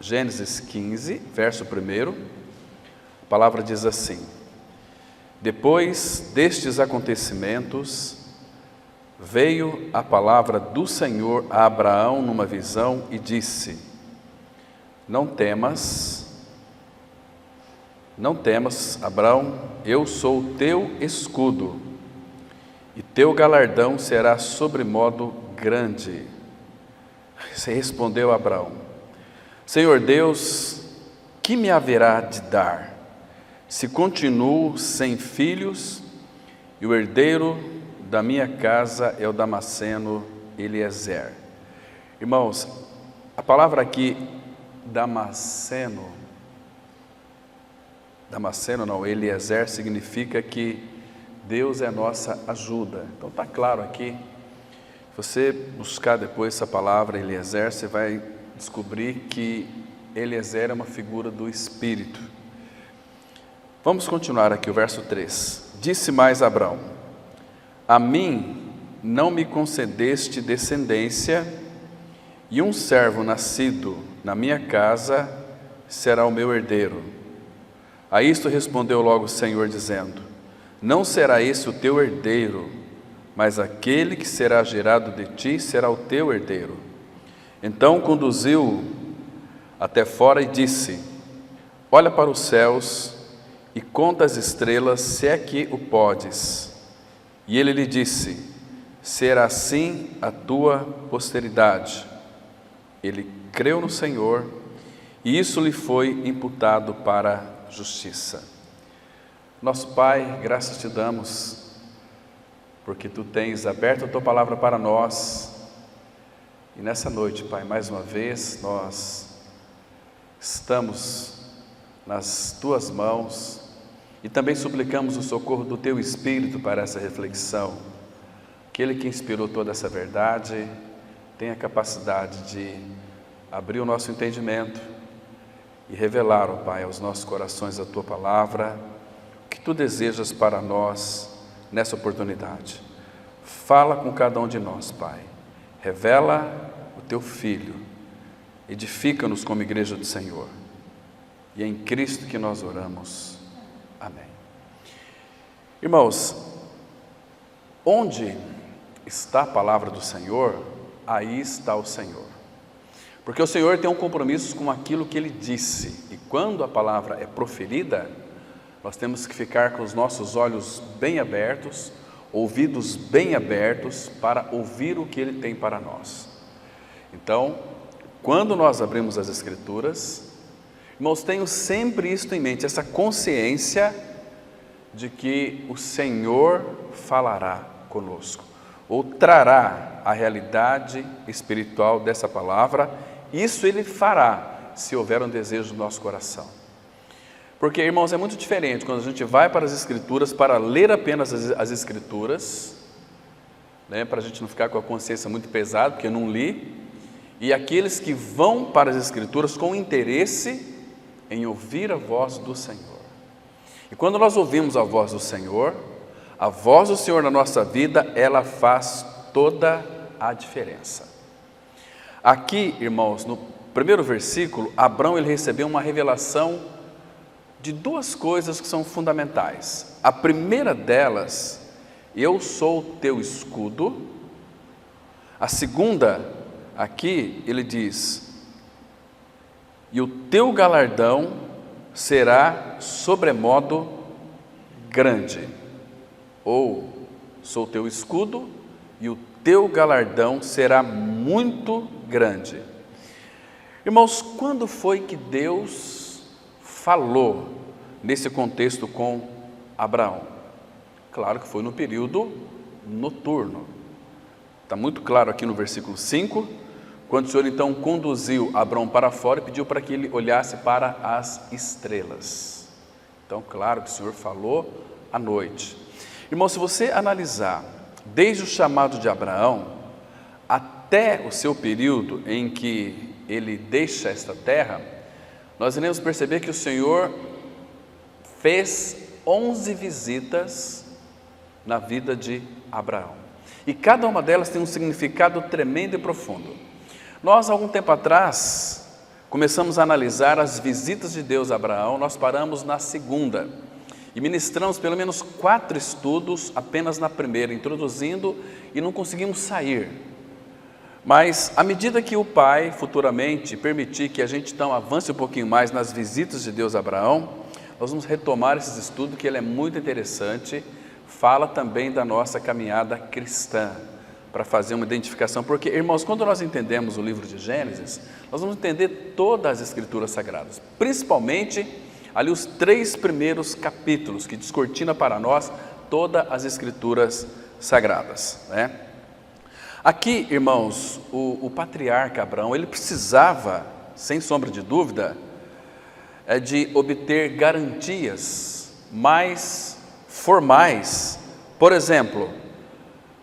Gênesis 15, verso 1, a palavra diz assim: depois destes acontecimentos, veio a palavra do Senhor a Abraão numa visão e disse: não temas, Abraão, eu sou o teu escudo, e teu galardão será sobremodo grande. Se respondeu Abraão: Senhor Deus, que me haverá de dar, se continuo sem filhos, e o herdeiro da minha casa é o Damasceno Eliezer? Irmãos, a palavra aqui, Eliezer, significa que Deus é a nossa ajuda. Então está claro aqui, se você buscar depois essa palavra Eliezer, você vai descobrir que Eliezer é uma figura do Espírito. Vamos continuar aqui o verso 3. Disse mais Abraão: a mim não me concedeste descendência, e um servo nascido na minha casa será o meu herdeiro. A isto respondeu logo o Senhor, dizendo: não será esse o teu herdeiro, mas aquele que será gerado de ti será o teu herdeiro. Então conduziu-o até fora e disse: olha para os céus e conta as estrelas, se é que o podes. E ele lhe disse: será assim a tua posteridade. Ele creu no Senhor, e isso lhe foi imputado para justiça. Nosso Pai, graças te damos, porque tu tens aberto a tua palavra para nós. E nessa noite, Pai, mais uma vez, nós estamos nas tuas mãos e também suplicamos o socorro do teu Espírito para essa reflexão. Aquele que inspirou toda essa verdade tem a capacidade de abrir o nosso entendimento e revelar, ó Pai, aos nossos corações a tua palavra, o que tu desejas para nós nessa oportunidade. Fala com cada um de nós, Pai. Revela o teu Filho, edifica-nos como igreja do Senhor, e é em Cristo que nós oramos, amém. Irmãos, onde está a palavra do Senhor, aí está o Senhor, porque o Senhor tem um compromisso com aquilo que Ele disse, e quando a palavra é proferida, nós temos que ficar com os nossos olhos bem abertos, ouvidos bem abertos para ouvir o que Ele tem para nós. Então, quando nós abrimos as Escrituras, irmãos, tenham sempre isto em mente, essa consciência de que o Senhor falará conosco, ou trará a realidade espiritual dessa palavra. Isso Ele fará, se houver um desejo no nosso coração. Porque, irmãos, é muito diferente quando a gente vai para as Escrituras para ler apenas as Escrituras, né, para a gente não ficar com a consciência muito pesada, porque eu não li, e aqueles que vão para as Escrituras com interesse em ouvir a voz do Senhor. E quando nós ouvimos a voz do Senhor na nossa vida, ela faz toda a diferença. Aqui, irmãos, no primeiro versículo, Abraão ele recebeu uma revelação de duas coisas que são fundamentais. A primeira delas: eu sou o teu escudo. A segunda, aqui ele diz: e o teu galardão será sobremodo grande. Ou, sou o teu escudo e o teu galardão será muito grande. Irmãos, quando foi que Deus falou nesse contexto com Abraão? Claro que foi no período noturno. Está muito claro aqui no versículo 5, quando o Senhor então conduziu Abraão para fora e pediu para que ele olhasse para as estrelas. Então, claro que o Senhor falou à noite. Irmão, se você analisar desde o chamado de Abraão até o seu período em que ele deixa esta terra, nós iremos perceber que o Senhor fez 11 visitas na vida de Abraão. E cada uma delas tem um significado tremendo e profundo. Nós, há algum tempo atrás, começamos a analisar as visitas de Deus a Abraão. Nós paramos na segunda e ministramos pelo menos 4 estudos apenas na primeira, introduzindo, e não conseguimos sair. Mas à medida que o Pai futuramente permitir que a gente então avance um pouquinho mais nas visitas de Deus a Abraão, nós vamos retomar esses estudos, que ele é muito interessante, fala também da nossa caminhada cristã, para fazer uma identificação, porque, irmãos, quando nós entendemos o livro de Gênesis, nós vamos entender todas as Escrituras Sagradas, principalmente ali os 3 primeiros capítulos, que descortina para nós todas as Escrituras Sagradas, né? Aqui, irmãos, o patriarca Abraão, ele precisava, sem sombra de dúvida, de obter garantias mais formais, por exemplo,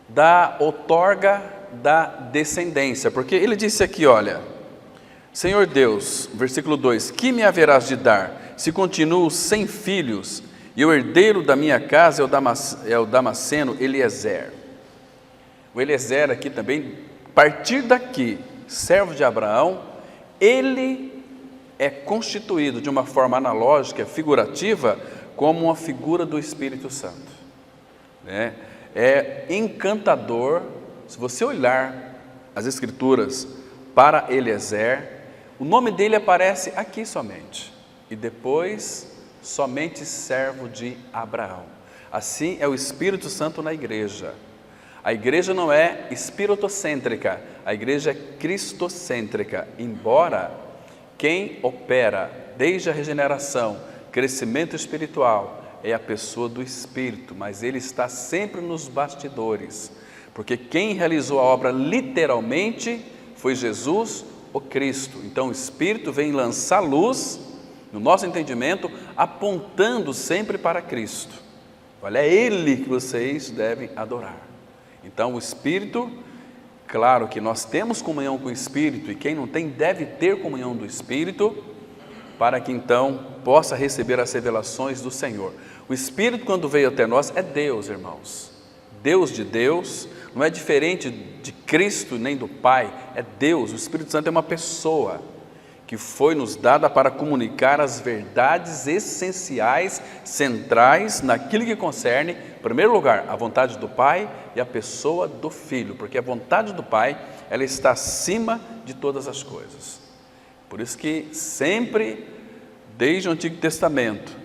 da outorga da descendência, porque ele disse aqui, olha, Senhor Deus, versículo 2, que me haverás de dar, se continuo sem filhos, e o herdeiro da minha casa é o Damasceno Eliezer. O Eliezer aqui também, a partir daqui, servo de Abraão, ele é constituído de uma forma analógica, figurativa, como uma figura do Espírito Santo, né? É encantador, se você olhar as Escrituras para Eliezer, o nome dele aparece aqui somente, e depois somente servo de Abraão. Assim é o Espírito Santo na igreja. A igreja não é espiritocêntrica, a igreja é cristocêntrica, embora quem opera desde a regeneração, crescimento espiritual, é a pessoa do Espírito, mas ele está sempre nos bastidores, porque quem realizou a obra literalmente foi Jesus, o Cristo. Então o Espírito vem lançar luz no nosso entendimento, apontando sempre para Cristo. Olha, é Ele que vocês devem adorar. Então o Espírito, claro que nós temos comunhão com o Espírito, e quem não tem deve ter comunhão do Espírito, para que então possa receber as revelações do Senhor. O Espírito, quando veio até nós, é Deus, irmãos. Deus de Deus, não é diferente de Cristo nem do Pai, é Deus. O Espírito Santo é uma pessoa que foi nos dada para comunicar as verdades essenciais, centrais, naquilo que concerne, em primeiro lugar, a vontade do Pai e a pessoa do Filho, porque a vontade do Pai, ela está acima de todas as coisas. Por isso que sempre, desde o Antigo Testamento,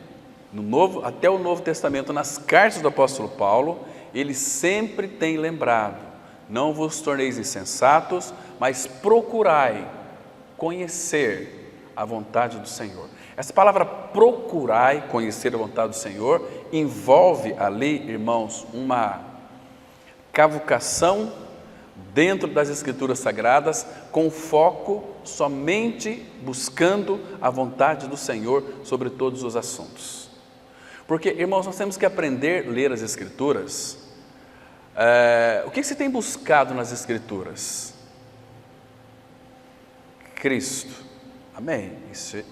até o Novo Testamento, nas cartas do apóstolo Paulo, ele sempre tem lembrado, não vos torneis insensatos, mas procurai conhecer a vontade do Senhor. Essa palavra procurai conhecer a vontade do Senhor, envolve ali, irmãos, uma cavucação dentro das Escrituras Sagradas, com foco somente buscando a vontade do Senhor sobre todos os assuntos. Porque, irmãos, nós temos que aprender a ler as Escrituras. O que você tem buscado nas Escrituras? Cristo. Amém.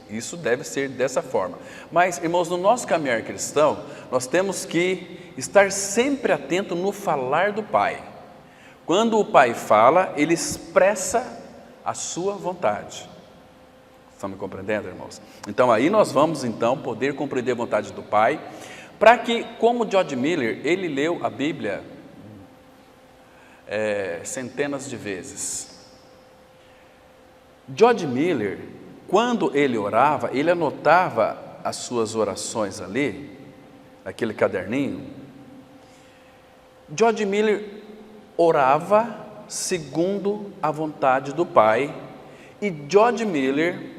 Isso deve ser dessa forma. Mas, irmãos, no nosso caminhar cristão, nós temos que estar sempre atento no falar do Pai. Quando o Pai fala, Ele expressa a sua vontade. Estão me compreendendo, irmãos? Então aí nós vamos então poder compreender a vontade do Pai, para que, como George Miller, ele leu a Bíblia centenas de vezes. George Miller, quando ele orava, ele anotava as suas orações ali, naquele caderninho. George Miller orava segundo a vontade do Pai, e George Miller,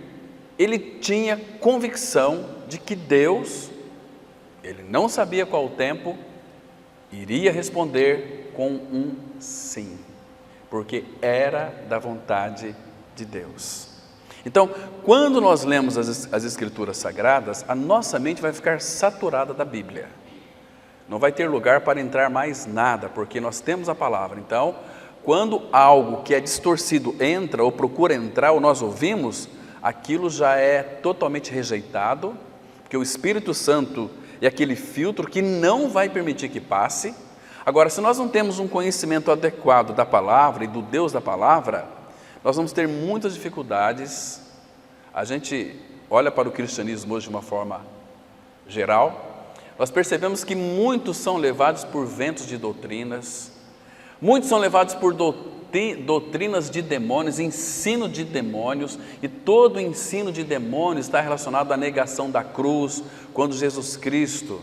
ele tinha convicção de que Deus, ele não sabia qual o tempo, iria responder com um sim, porque era da vontade de Deus. Então, quando nós lemos as Escrituras Sagradas, a nossa mente vai ficar saturada da Bíblia. Não vai ter lugar para entrar mais nada, porque nós temos a palavra. Então, quando algo que é distorcido entra ou procura entrar, ou nós ouvimos, aquilo já é totalmente rejeitado, porque o Espírito Santo é aquele filtro que não vai permitir que passe. Agora, se nós não temos um conhecimento adequado da palavra e do Deus da palavra, nós vamos ter muitas dificuldades, a gente olha para o cristianismo hoje de uma forma geral, nós percebemos que muitos são levados por ventos de doutrinas, muitos são levados por doutrinas de demônios, ensino de demônios, e todo o ensino de demônios está relacionado à negação da cruz, quando Jesus Cristo,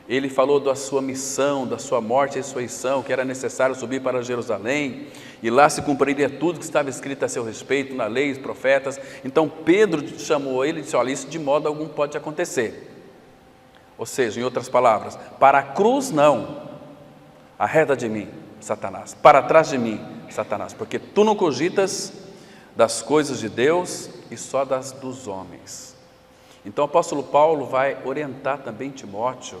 Ele falou da sua missão, da sua morte e ressurreição, que era necessário subir para Jerusalém, e lá se cumpriria tudo que estava escrito a seu respeito, na lei, os profetas. Então Pedro chamou ele e disse, olha, isso de modo algum pode acontecer. Ou seja, em outras palavras, para a cruz não, arreda de mim, Satanás, para trás de mim, Satanás, porque tu não cogitas das coisas de Deus e só das dos homens. Então o apóstolo Paulo vai orientar também Timóteo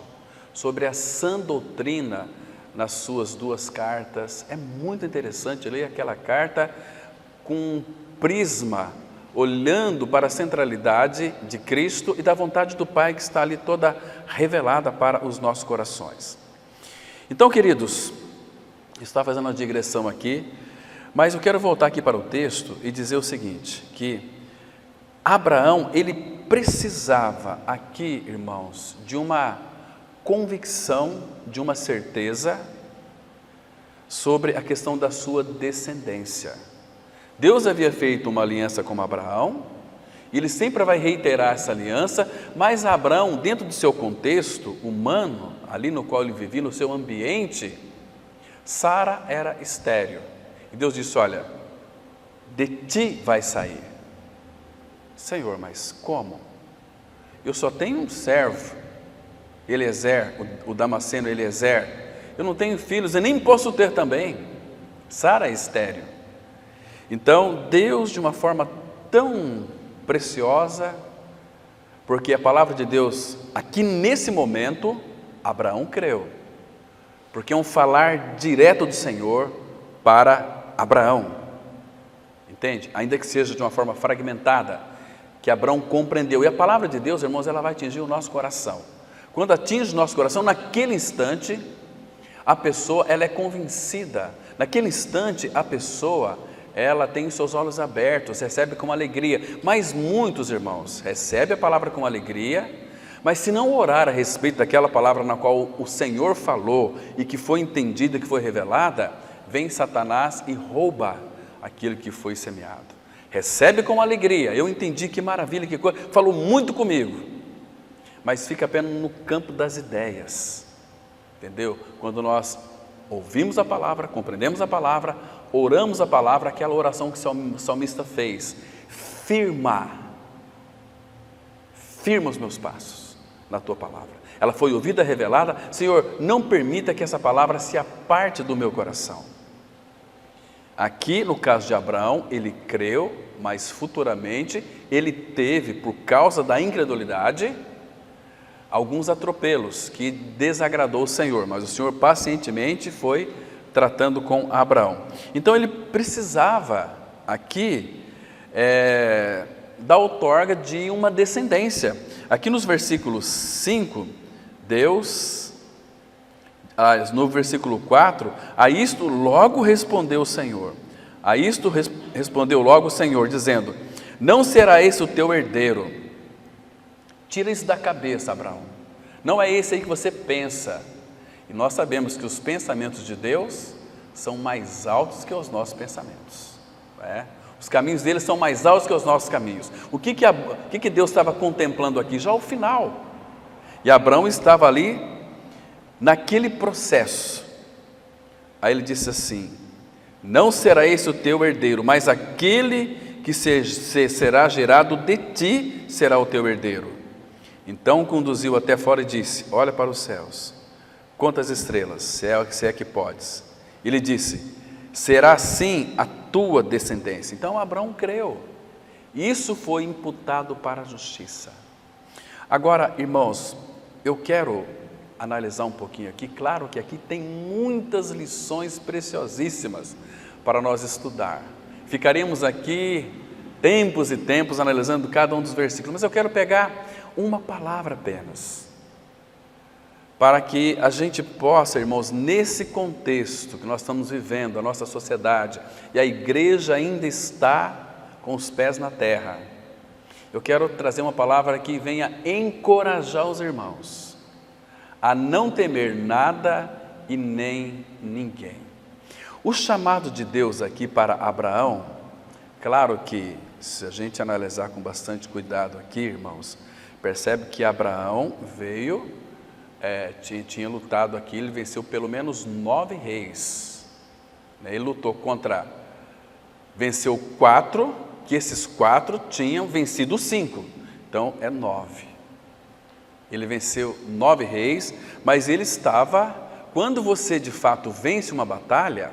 sobre a sã doutrina nas suas 2 cartas. É muito interessante ler aquela carta com um prisma, olhando para a centralidade de Cristo e da vontade do Pai que está ali toda revelada para os nossos corações. Então, queridos, está fazendo uma digressão aqui, mas eu quero voltar aqui para o texto e dizer o seguinte, que Abraão, ele precisava aqui, irmãos, de uma convicção, de uma certeza sobre a questão da sua descendência. Deus havia feito uma aliança com Abraão, e Ele sempre vai reiterar essa aliança, mas Abraão, dentro do seu contexto humano, ali no qual ele vivia, no seu ambiente, Sara era estéril. E Deus disse, olha, de ti vai sair. Senhor, mas como? Eu só tenho um servo, Eliezer, o Damasceno Eliezer, eu não tenho filhos e nem posso ter também. Sara é estéril. Então Deus, de uma forma tão preciosa, porque a palavra de Deus, aqui nesse momento, Abraão creu, porque é um falar direto do Senhor para Abraão, entende? Ainda que seja de uma forma fragmentada, que Abraão compreendeu, e a palavra de Deus, irmãos, ela vai atingir o nosso coração. Quando atinge o nosso coração, naquele instante, a pessoa, ela é convencida, naquele instante, a pessoa, ela tem os seus olhos abertos, recebe com alegria. Mas muitos, irmãos, recebem a palavra com alegria, mas se não orar a respeito daquela palavra na qual o Senhor falou, e que foi entendida, que foi revelada, vem Satanás e rouba aquilo que foi semeado. Recebe com alegria, eu entendi, que maravilha, que coisa, falou muito comigo, mas fica apenas no campo das ideias, entendeu? Quando nós ouvimos a palavra, compreendemos a palavra, oramos a palavra, aquela oração que o salmista fez, firma os meus passos na tua palavra. Ela foi ouvida, revelada. Senhor, não permita que essa palavra se aparte do meu coração. Aqui no caso de Abraão, ele creu, mas futuramente ele teve, por causa da incredulidade, alguns atropelos que desagradou o Senhor, mas o Senhor pacientemente foi tratando com Abraão. Então ele precisava aqui da outorga de uma descendência. Aqui nos versículos 5, Deus, no versículo 4, a isto logo respondeu o Senhor. A isto respondeu logo o Senhor, dizendo, não será esse o teu herdeiro. Tira isso da cabeça, Abraão. Não é esse aí que você pensa. E nós sabemos que os pensamentos de Deus são mais altos que os nossos pensamentos. Os caminhos dele são mais altos que os nossos caminhos. O que Deus estava contemplando aqui? Já o final. E Abraão estava ali, naquele processo. Aí ele disse assim, não será esse o teu herdeiro, mas aquele que será gerado de ti será o teu herdeiro. Então conduziu até fora e disse, olha para os céus, conta as estrelas, se é que podes. Ele disse, será assim a tua descendência. Então Abraão creu, isso foi imputado para a justiça. Agora, irmãos, eu quero analisar um pouquinho aqui, claro que aqui tem muitas lições preciosíssimas para nós estudar. Ficaremos aqui tempos e tempos analisando cada um dos versículos, mas eu quero pegar uma palavra apenas, para que a gente possa, irmãos, nesse contexto que nós estamos vivendo, a nossa sociedade, e a igreja ainda está com os pés na terra, eu quero trazer uma palavra que venha encorajar os irmãos a não temer nada e nem ninguém. O chamado de Deus aqui para Abraão, claro que se a gente analisar com bastante cuidado aqui, irmãos, percebe que Abraão veio, tinha lutado aqui, ele venceu pelo menos 9 reis. Ele lutou venceu 4, que esses 4 tinham vencido 5, então é 9. Ele venceu 9 reis, mas ele estava, quando você de fato vence uma batalha,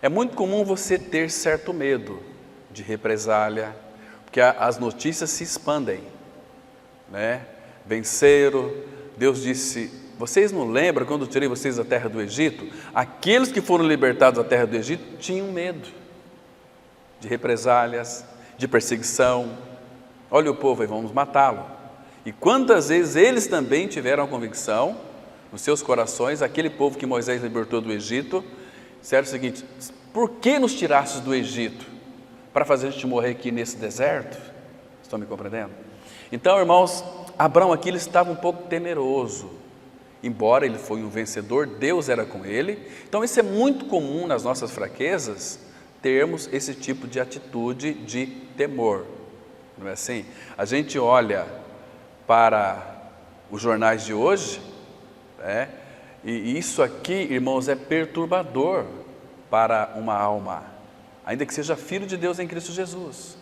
é muito comum você ter certo medo de represália, porque as notícias se expandem, né? Venceram, Deus disse, vocês não lembram quando eu tirei vocês da terra do Egito? Aqueles que foram libertados da terra do Egito tinham medo de represálias, de perseguição. Olha o povo aí, vamos matá-lo. E quantas vezes eles também tiveram a convicção, nos seus corações, aquele povo que Moisés libertou do Egito, disseram o seguinte: por que nos tirastes do Egito? Para fazer a gente morrer aqui nesse deserto? Estão me compreendendo? Então, irmãos, Abraão aqui ele estava um pouco temeroso, embora ele foi um vencedor, Deus era com ele. Então isso é muito comum nas nossas fraquezas, termos esse tipo de atitude de temor, não é assim? A gente olha para os jornais de hoje, e isso aqui, irmãos, é perturbador para uma alma, ainda que seja filho de Deus em Cristo Jesus.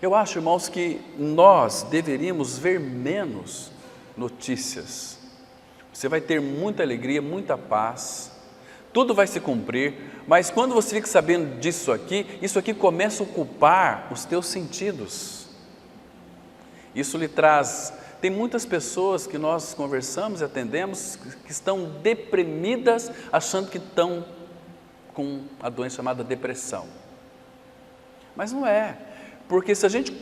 Eu acho, irmãos, que nós deveríamos ver menos notícias. Você vai ter muita alegria, muita paz, tudo vai se cumprir, mas quando você fica sabendo disso aqui, isso aqui começa a ocupar os teus sentidos. Isso lhe traz... Tem muitas pessoas que nós conversamos e atendemos que estão deprimidas, achando que estão com a doença chamada depressão. Mas não é, porque se a gente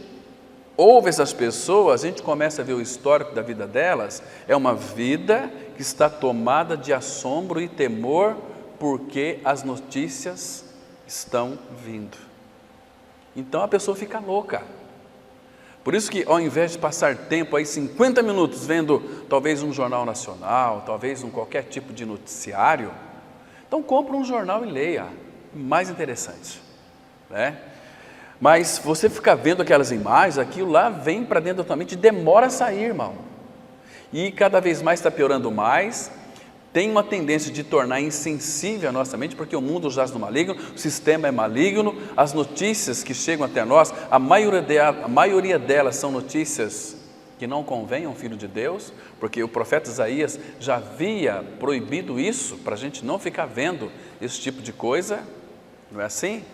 ouve essas pessoas, a gente começa a ver o histórico da vida delas, é uma vida que está tomada de assombro e temor, porque as notícias estão vindo. Então a pessoa fica louca. Por isso que ao invés de passar tempo aí 50 minutos vendo talvez um jornal nacional, talvez qualquer tipo de noticiário, então compra um jornal e leia, mais interessante, né? Mas você ficar vendo aquelas imagens, aquilo lá vem para dentro da tua mente e demora a sair, irmão. E cada vez mais está piorando mais, tem uma tendência de tornar insensível a nossa mente, porque o mundo jaz no maligno, o sistema é maligno, as notícias que chegam até nós, a maioria delas são notícias que não convêm a um filho de Deus, porque o profeta Isaías já havia proibido isso, para a gente não ficar vendo esse tipo de coisa, não é assim?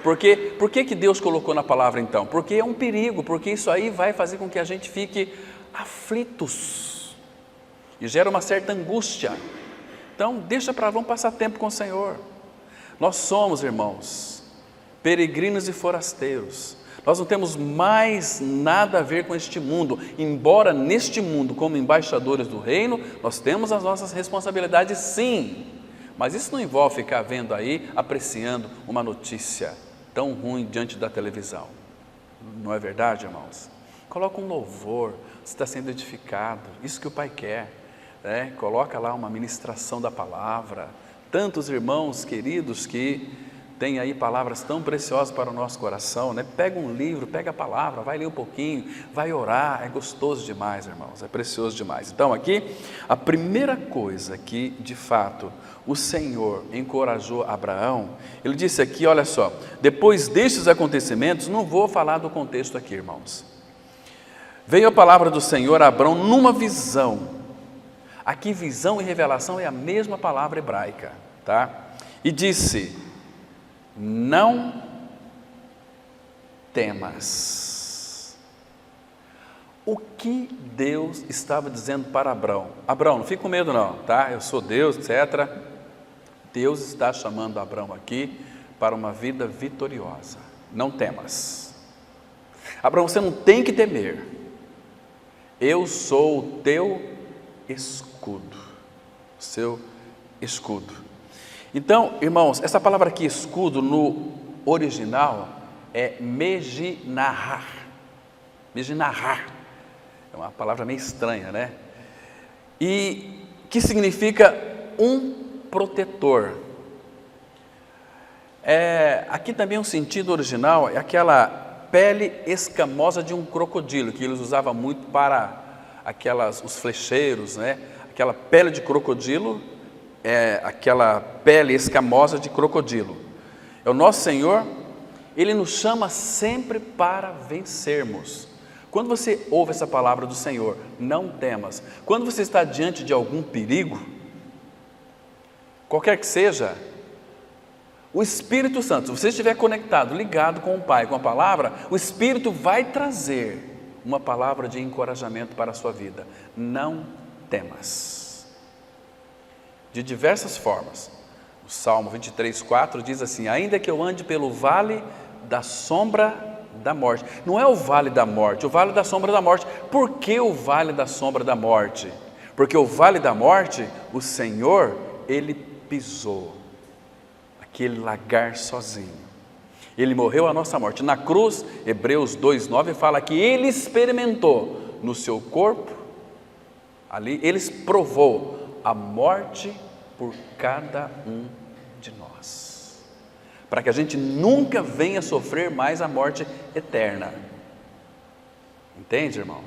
Por que Deus colocou na palavra então? Porque é um perigo, porque isso aí vai fazer com que a gente fique aflitos, e gera uma certa angústia. Então deixa para lá, vamos passar tempo com o Senhor. Nós somos, irmãos, peregrinos e forasteiros. Nós não temos mais nada a ver com este mundo, embora neste mundo, como embaixadores do reino, nós temos as nossas responsabilidades, sim, mas isso não envolve ficar vendo aí, apreciando uma notícia tão ruim diante da televisão. Não é verdade, irmãos? Coloca um louvor, você está sendo edificado, isso que o Pai quer. Coloca lá uma ministração da palavra. Tantos irmãos queridos que têm aí palavras tão preciosas para o nosso coração, né? Pega um livro, pega a palavra, vai ler um pouquinho, vai orar, é gostoso demais, irmãos, é precioso demais. Então aqui, a primeira coisa que de fato o Senhor encorajou Abraão, ele disse aqui, olha só, depois destes acontecimentos, não vou falar do contexto aqui, irmãos, veio a palavra do Senhor a Abraão numa visão. Aqui visão e revelação é a mesma palavra hebraica, tá? E disse, não temas. O que Deus estava dizendo para Abraão? Abraão, não fique com medo não, tá? Eu sou Deus, etc. Deus está chamando Abraão aqui para uma vida vitoriosa. Não temas. Abraão, você não tem que temer. Eu sou o teu escudo, seu escudo. Então, irmãos, essa palavra aqui, escudo, no original é Mejinahar. Mijinahar, é uma palavra meio estranha, né? E que significa um protetor. Aqui também o sentido original é aquela pele escamosa de um crocodilo, que eles usavam muito para os flecheiros, né? Aquela pele de crocodilo, aquela pele escamosa de crocodilo. O nosso Senhor, Ele nos chama sempre para vencermos. Quando você ouve essa palavra do Senhor, não temas. Quando você está diante de algum perigo, qualquer que seja, o Espírito Santo, se você estiver conectado, ligado com o Pai, com a palavra, o Espírito vai trazer uma palavra de encorajamento para a sua vida. Não temas. De diversas formas. O Salmo 23:4 diz assim: ainda que eu ande pelo vale da sombra da morte. Não é o vale da morte, o vale da sombra da morte. Por que o vale da sombra da morte? Porque o vale da morte, o Senhor, Ele pisou aquele lagar sozinho. Ele morreu a nossa morte. Na cruz, Hebreus 2:9 fala que Ele experimentou no seu corpo, ali, Ele provou a morte por cada um de nós, para que a gente nunca venha sofrer mais a morte eterna. Entende, irmão?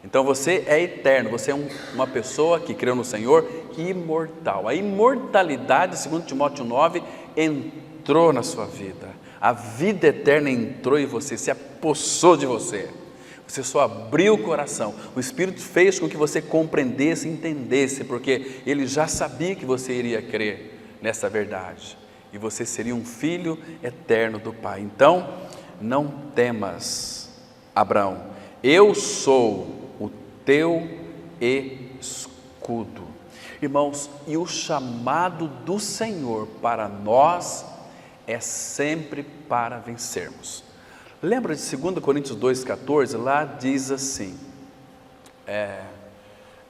Então você é eterno, você é uma pessoa que creu no Senhor, imortal. A imortalidade, segundo Timóteo 9, entrou na sua vida. A vida eterna entrou em você, se apossou de você. Você só abriu o coração. O Espírito fez com que você compreendesse, entendesse, porque Ele já sabia que você iria crer nessa verdade. E você seria um filho eterno do Pai. Então, não temas, Abraão. Eu sou o teu escudo. Irmãos, e o chamado do Senhor para nós é sempre para vencermos. Lembra de 2 Coríntios 2,14? Lá diz assim: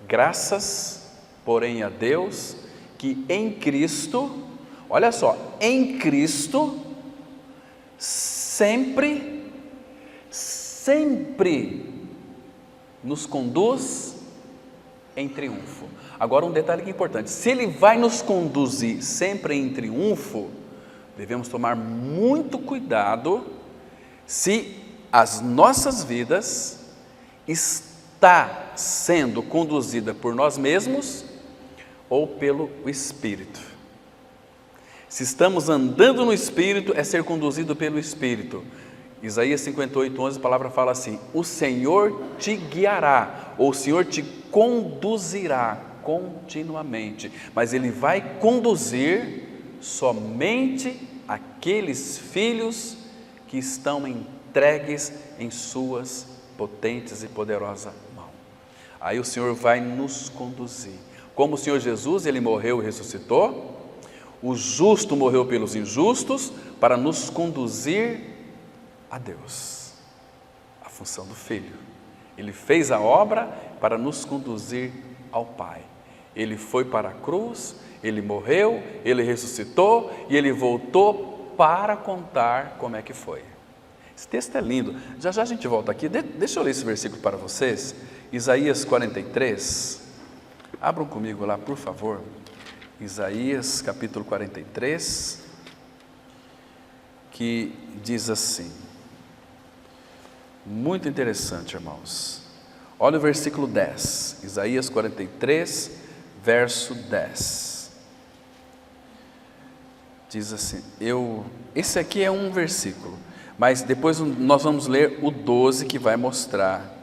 graças, porém, a Deus, que em Cristo, olha só, em Cristo, sempre nos conduz em triunfo. Agora um detalhe que é importante: se Ele vai nos conduzir sempre em triunfo, devemos tomar muito cuidado se as nossas vidas está sendo conduzida por nós mesmos ou pelo Espírito. Se estamos andando no Espírito, é ser conduzido pelo Espírito. Isaías 58:11, a palavra fala assim: o Senhor te guiará, ou o Senhor te conduzirá continuamente, mas Ele vai conduzir somente aqueles filhos que estão entregues em suas potentes e poderosas mãos. Aí o Senhor vai nos conduzir. Como o Senhor Jesus, Ele morreu e ressuscitou, o justo morreu pelos injustos para nos conduzir a Deus. A função do Filho. Ele fez a obra para nos conduzir ao Pai. Ele foi para a cruz, Ele morreu, Ele ressuscitou e Ele voltou para contar como é que foi. Esse texto é lindo. Já já a gente volta aqui. Deixa eu ler esse versículo para vocês. Isaías 43. Abram comigo lá, por favor. Isaías capítulo 43, que diz assim, muito interessante, irmãos. Olha o versículo 10, Isaías 43, verso 10. Diz assim, esse aqui é um versículo, mas depois nós vamos ler o 12 que vai mostrar.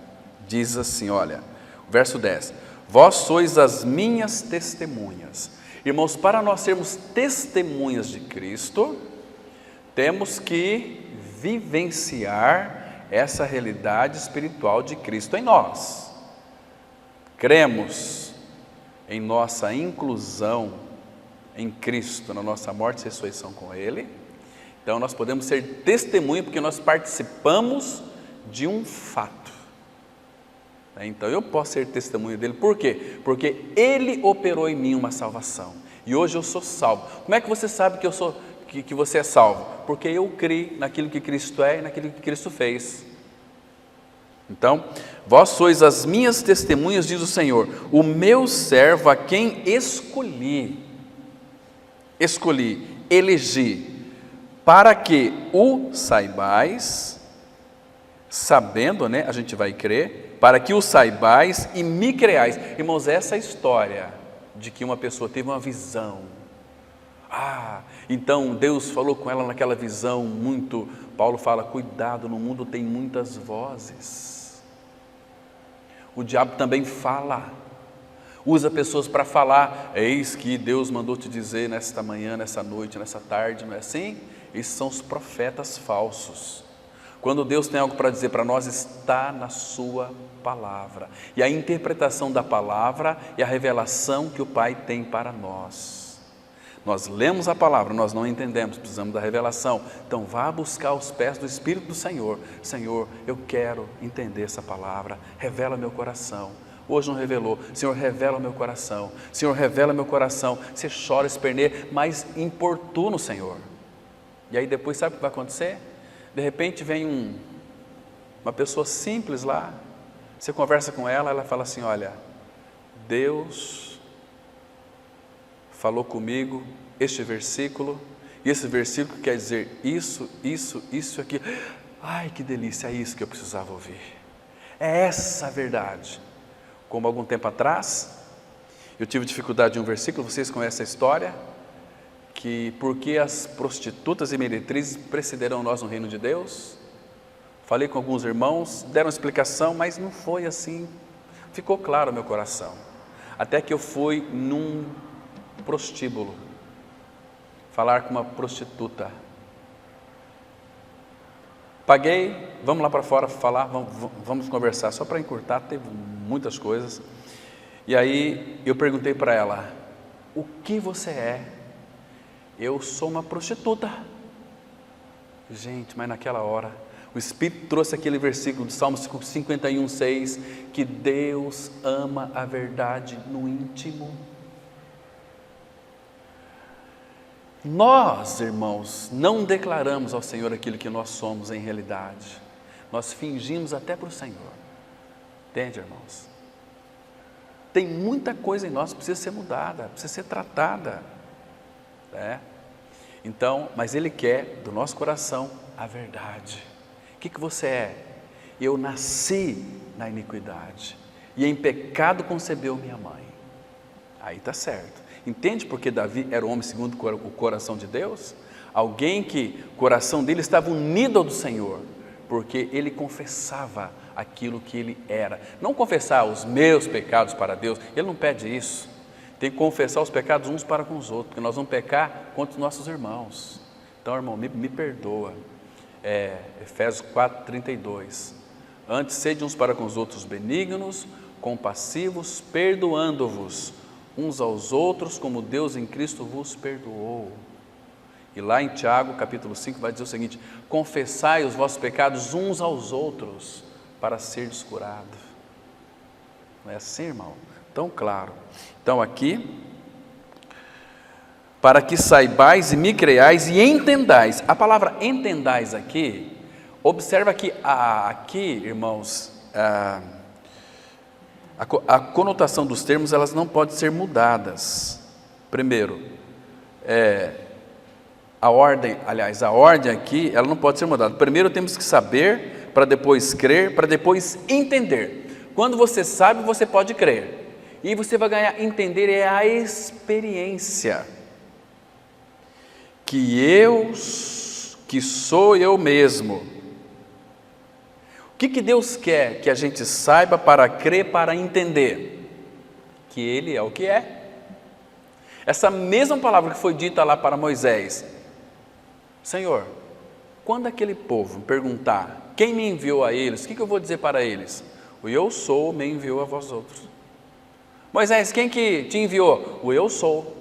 Diz assim, olha, verso 10: vós sois as minhas testemunhas. Irmãos, para nós sermos testemunhas de Cristo, temos que vivenciar essa realidade espiritual de Cristo em nós. Cremos em nossa inclusão em Cristo, na nossa morte e ressurreição com Ele. Então nós podemos ser testemunha porque nós participamos de um fato. Então eu posso ser testemunha dele. Por quê? Porque Ele operou em mim uma salvação e hoje eu sou salvo. Como é que você sabe que você é salvo? Porque eu criei naquilo que Cristo é e naquilo que Cristo fez. Então, vós sois as minhas testemunhas, diz o Senhor, o meu servo a quem escolhi, elegi, para que o saibais, sabendo, né, a gente vai crer, para que o saibais e me creais. Irmãos, essa história de que uma pessoa teve uma visão, então Deus falou com ela naquela visão muito, Paulo fala, cuidado, no mundo tem muitas vozes, o diabo também fala, usa pessoas para falar, eis que Deus mandou te dizer nesta manhã, nessa noite, nessa tarde, não é assim? Esses são os profetas falsos. Quando Deus tem algo para dizer para nós, está na sua palavra, e a interpretação da palavra é a revelação que o Pai tem para nós. Nós lemos a palavra, nós não entendemos, precisamos da revelação. Então vá buscar aos pés do Espírito do Senhor. Senhor, eu quero entender essa palavra, revela meu coração. Hoje não revelou, Senhor, revela meu coração. Senhor, revela meu coração. Você chora, esperneia, mas importuna o Senhor. E aí depois sabe o que vai acontecer? De repente vem uma pessoa simples lá, você conversa com ela, ela fala assim, olha, Deus falou comigo este versículo, e esse versículo quer dizer isso, aqui. Ai, que delícia, é isso que eu precisava ouvir. É essa a verdade. Como algum tempo atrás, eu tive dificuldade de um versículo, vocês conhecem a história, que porque as prostitutas e meretrizes precederão nós no reino de Deus. Falei com alguns irmãos, deram explicação, mas não foi assim, ficou claro no meu coração. Até que eu fui num prostíbulo, falar com uma prostituta, paguei, vamos lá para fora falar, vamos conversar, só para encurtar, teve muitas coisas, e aí eu perguntei para ela, o que você é? Eu sou uma prostituta. Gente, mas naquela hora, o Espírito trouxe aquele versículo de Salmo 51:6, que Deus ama a verdade no íntimo. Nós, irmãos, não declaramos ao Senhor aquilo que nós somos em realidade. Nós fingimos até para o Senhor. Entende, irmãos? Tem muita coisa em nós que precisa ser mudada, precisa ser tratada, né? Então, mas Ele quer do nosso coração a verdade. O que você é? Eu nasci na iniquidade, e em pecado concebeu minha mãe. Aí está certo. Entende porque Davi era o homem segundo o coração de Deus? Alguém que o coração dele estava unido ao do Senhor, porque ele confessava aquilo que ele era. Não confessar os meus pecados para Deus, ele não pede isso. Tem que confessar os pecados uns para com os outros, porque nós vamos pecar contra os nossos irmãos. Então, irmão, me perdoa. Efésios 4:32. Antes, sede uns para com os outros benignos, compassivos, perdoando-vos uns aos outros, como Deus em Cristo vos perdoou. E lá em Tiago, capítulo 5, vai dizer o seguinte, confessai os vossos pecados uns aos outros, para serdes curados. Não é assim, irmão? Tão claro. Então aqui, para que saibais e me creais e entendais. A palavra entendais aqui, observa que aqui, irmãos, a conotação dos termos, elas não podem ser mudadas. Primeiro, a ordem aqui, ela não pode ser mudada. Primeiro temos que saber, para depois crer, para depois entender. Quando você sabe, você pode crer. E você vai ganhar, entender é a experiência. Que sou eu mesmo. O que Deus quer que a gente saiba para crer, para entender? Que Ele é o que é. Essa mesma palavra que foi dita lá para Moisés. Senhor, quando aquele povo perguntar, quem me enviou a eles, o que eu vou dizer para eles? O eu sou me enviou a vós outros. Moisés, quem que te enviou? O eu sou.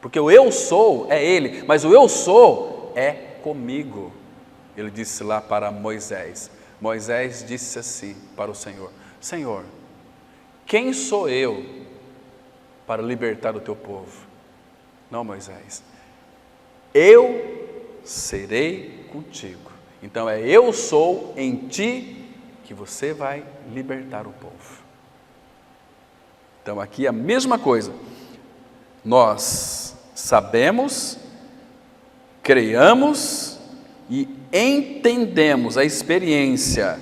Porque o eu sou é Ele, mas o eu sou é comigo. Ele disse lá para Moisés. Moisés disse assim para o Senhor, Senhor, quem sou eu para libertar o teu povo? Não, Moisés, eu serei contigo. Então eu sou em ti que você vai libertar o povo. Então aqui é a mesma coisa. Nós sabemos, creiamos e entendemos a experiência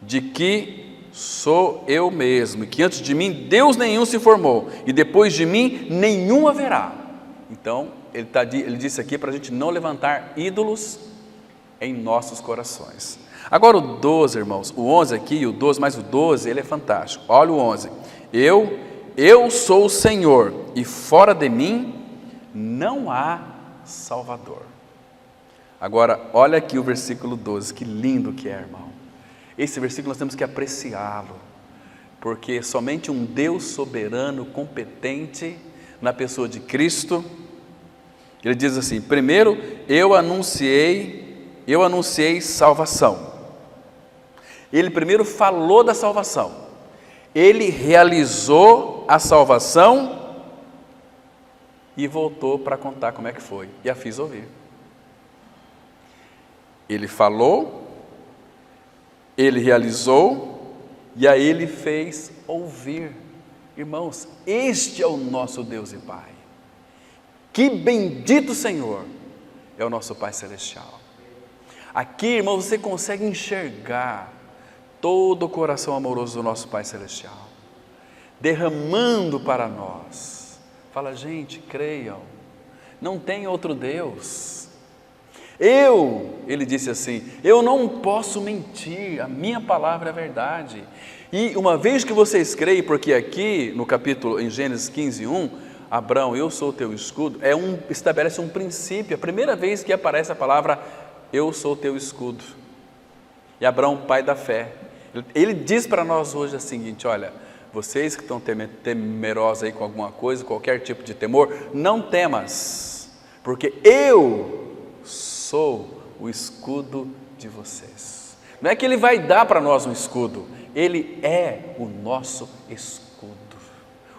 de que sou eu mesmo, e que antes de mim Deus nenhum se formou, e depois de mim nenhum haverá. Então, ele disse aqui para a gente não levantar ídolos em nossos corações. Agora o 12, irmãos, o 11 aqui, o 12 mais o 12, ele é fantástico. Olha o 11. Eu sou o Senhor, e fora de mim não há Salvador. Agora, olha aqui o versículo 12, que lindo que é, irmão. Esse versículo nós temos que apreciá-lo, porque somente um Deus soberano, competente, na pessoa de Cristo, ele diz assim: primeiro, eu anunciei salvação. Ele primeiro falou da salvação, ele realizou a salvação e voltou para contar como é que foi, e a fiz ouvir. Ele falou, ele realizou, e aí ele fez ouvir. Irmãos, este é o nosso Deus e Pai. Que bendito Senhor é o nosso Pai Celestial. Aqui, irmão, você consegue enxergar todo o coração amoroso do nosso Pai Celestial, derramando para nós. Fala, gente, creiam, não tem outro Deus. Ele disse assim, eu não posso mentir, a minha palavra é verdade. E uma vez que vocês creem, porque aqui no capítulo, em Gênesis 15:1, Abraão, eu sou o teu escudo, estabelece um princípio, a primeira vez que aparece a palavra, eu sou o teu escudo. E Abraão, pai da fé, ele diz para nós hoje o seguinte: olha, vocês que estão temerosos aí com alguma coisa, qualquer tipo de temor, não temas, porque eu sou o escudo de vocês. Não é que ele vai dar para nós um escudo, ele é o nosso escudo,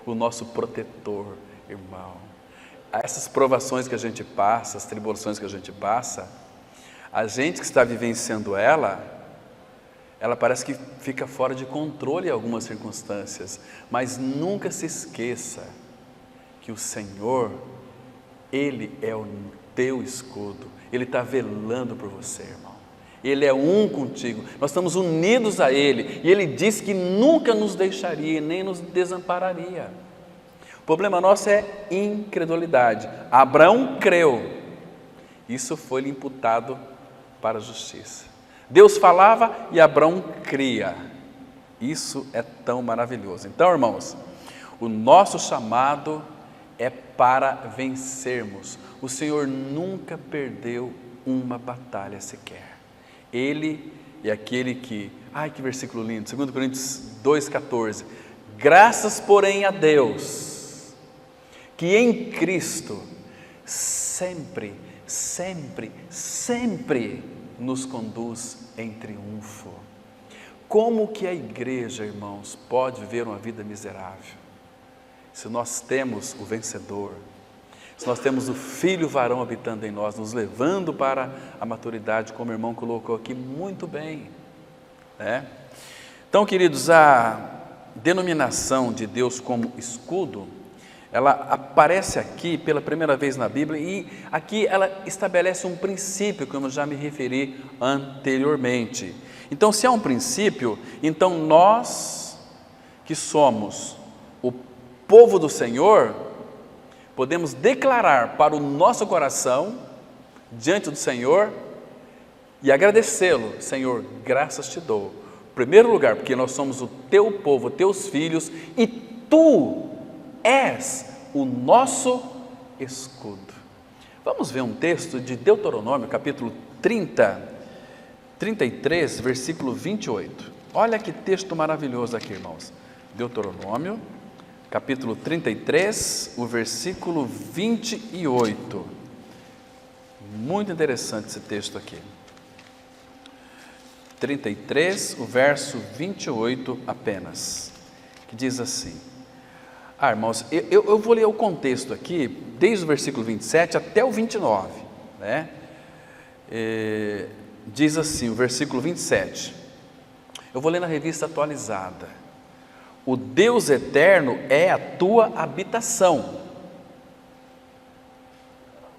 o nosso protetor, irmão. Essas provações que a gente passa, as tribulações que a gente passa, a gente que está vivenciando ela parece que fica fora de controle em algumas circunstâncias, mas nunca se esqueça que o Senhor, Ele é o teu escudo, Ele está velando por você, irmão. Ele é um contigo, nós estamos unidos a Ele, e Ele disse que nunca nos deixaria, nem nos desampararia. O problema nosso é incredulidade. Abraão creu, isso foi-lhe imputado para a justiça. Deus falava e Abraão cria. Isso é tão maravilhoso. Então, irmãos, o nosso chamado é para vencermos. O Senhor nunca perdeu uma batalha sequer. Ele é aquele que, que versículo lindo, 2 Coríntios 2,14, graças porém a Deus, que em Cristo sempre nos conduz em triunfo. Como que a igreja, irmãos, pode viver uma vida miserável? Se nós temos o vencedor, se nós temos o Filho varão habitando em nós, nos levando para a maturidade, como o irmão colocou aqui muito bem, né? Então, queridos, a denominação de Deus como escudo, ela aparece aqui pela primeira vez na Bíblia, e aqui ela estabelece um princípio, como eu já me referi anteriormente. Então, se há um princípio, então nós que somos o povo do Senhor, podemos declarar para o nosso coração, diante do Senhor, e agradecê-lo: Senhor, graças te dou. Em primeiro lugar, porque nós somos o teu povo, teus filhos, e tu és o nosso escudo. Vamos ver um texto de Deuteronômio, capítulo 33, versículo 28. Olha que texto maravilhoso aqui, irmãos. Deuteronômio, capítulo 33, o versículo 28. Muito interessante esse texto aqui. 33, o verso 28 apenas, que diz assim. Irmãos, eu vou ler o contexto aqui, desde o versículo 27 até o 29, né? Diz assim, o versículo 27: Eu vou ler na revista atualizada. O Deus eterno é a tua habitação.